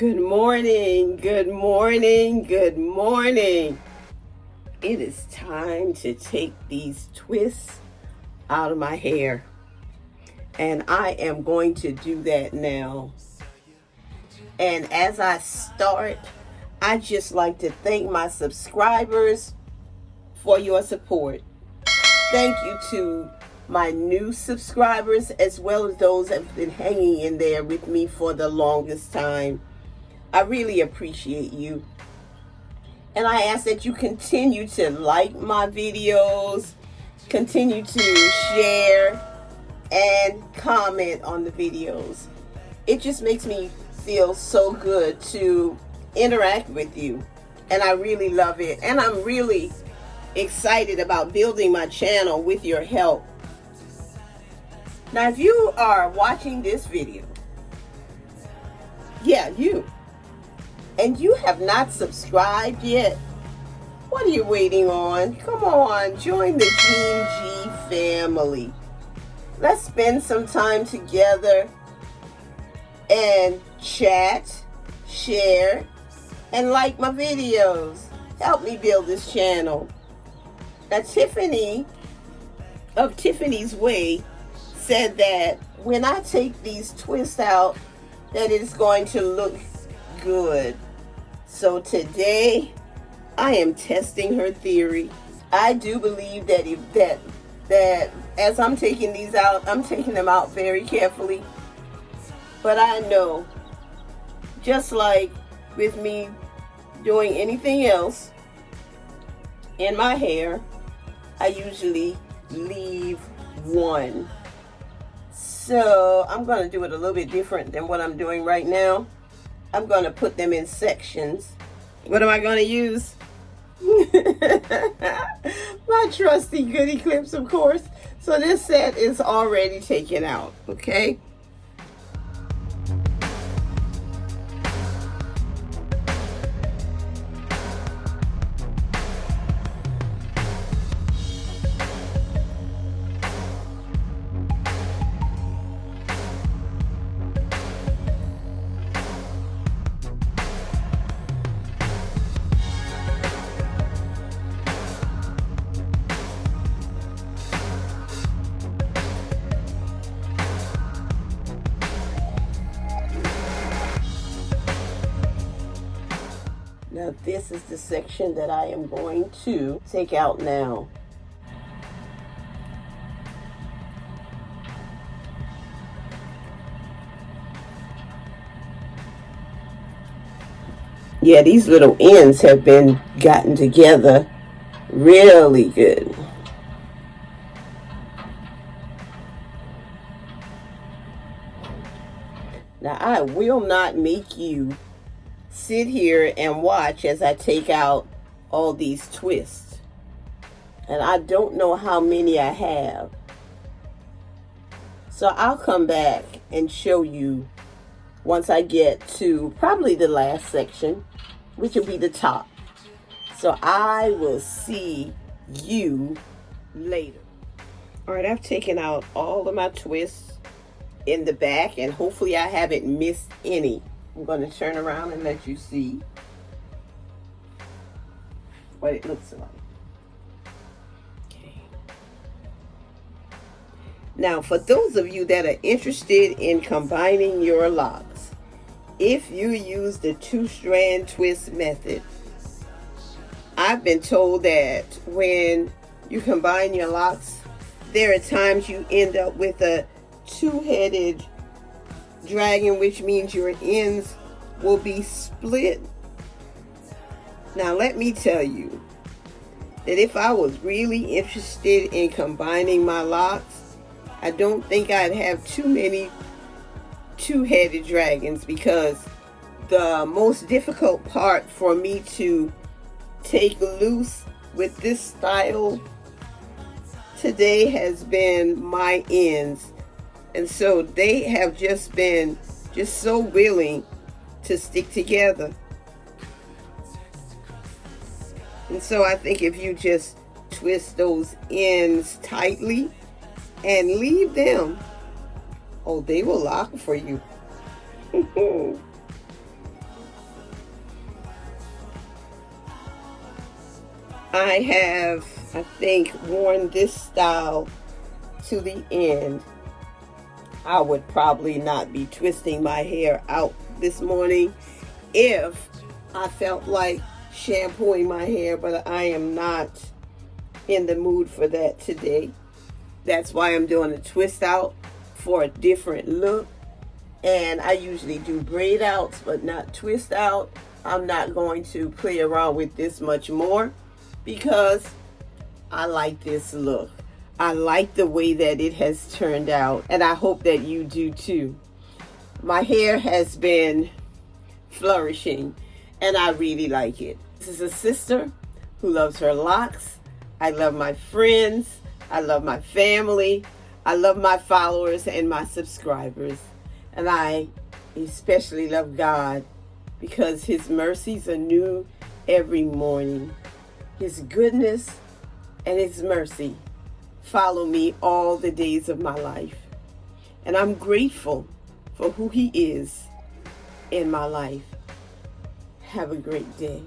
Good morning, good morning, good morning. It is time to take these twists out of my hair. And I am going to do that now. And as I start, I just like to thank my subscribers for your support. Thank you to my new subscribers as well as those that have been hanging in there with me for the longest time. I really appreciate you. And I ask that you continue to like my videos, continue to share and comment on the videos. It just makes me feel so good to interact with you. And I really love it. And I'm really excited about building my channel with your help. Now, if you are watching this video, and you have not subscribed yet, what are you waiting on? Come on, join the Team G family. Let's spend some time together and chat, share, and like my videos. Help me build this channel. Now, Tiffany of Tiffany's Way said that when I take these twists out, that it's going to look good. So today, I am testing her theory. I do believe that as I'm taking these out, I'm taking them out very carefully. But I know, just like with me doing anything else in my hair, I usually leave one. So I'm going to do it a little bit different than what I'm doing right now. I'm going to put them in sections. What am I going to use? My trusty goodie clips, of course. So this set is already taken out, okay? Now this is the section that I am going to take out now. Yeah, these little ends have been gotten together really good. Now I will not make you sit here and watch as I take out all these twists. And I don't know how many I have. So I'll come back and show you once I get to probably the last section, which will be the top. So I will see you later. All right, I've taken out all of my twists in the back, and hopefully I haven't missed any. I'm going to turn around and let you see what it looks like. Okay. Now, for those of you that are interested in combining your locks, if you use the 2-strand twist method, I've been told that when you combine your locks, there are times you end up with a 2-headed dragon, which means your ends will be split. Now let me tell you that if I was really interested in combining my locks, I don't think I'd have too many 2-headed dragons, because the most difficult part for me to take loose with this style today has been my ends. And so they have just been so willing to stick together. And so I think if you just twist those ends tightly and leave them, oh, they will lock for you. I have, I think, worn this style to the end. I would probably not be twisting my hair out this morning if I felt like shampooing my hair, but I am not in the mood for that today. That's why I'm doing a twist out for a different look. And I usually do braid outs, but not twist out. I'm not going to play around with this much more because I like this look. I like the way that it has turned out, and I hope that you do too. My hair has been flourishing, and I really like it. This is a sister who loves her locks. I love my friends. I love my family. I love my followers and my subscribers. And I especially love God because His mercies are new every morning. His goodness and His mercy follow me all the days of my life. And I'm grateful for who He is in my life. Have a great day.